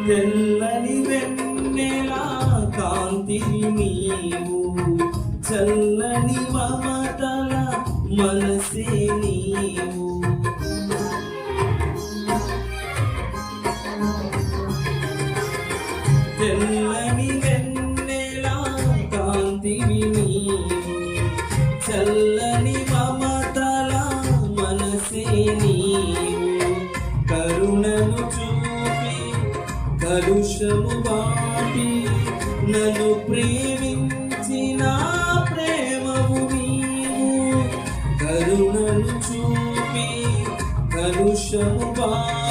తెల్లని వెన్నెలా కాంతివి నీవు, చల్లని మమతల మనసే నీవు. తెల్లని వెన్నెలా కాంతివి నీవు, చల్లని మమతల మనసే నీవు. కరుణను చూపి కలుషము వాటి నన్ను ప్రేమించిన ప్రేమవు నీవు. కరుణను చూపి కలుషము వాటి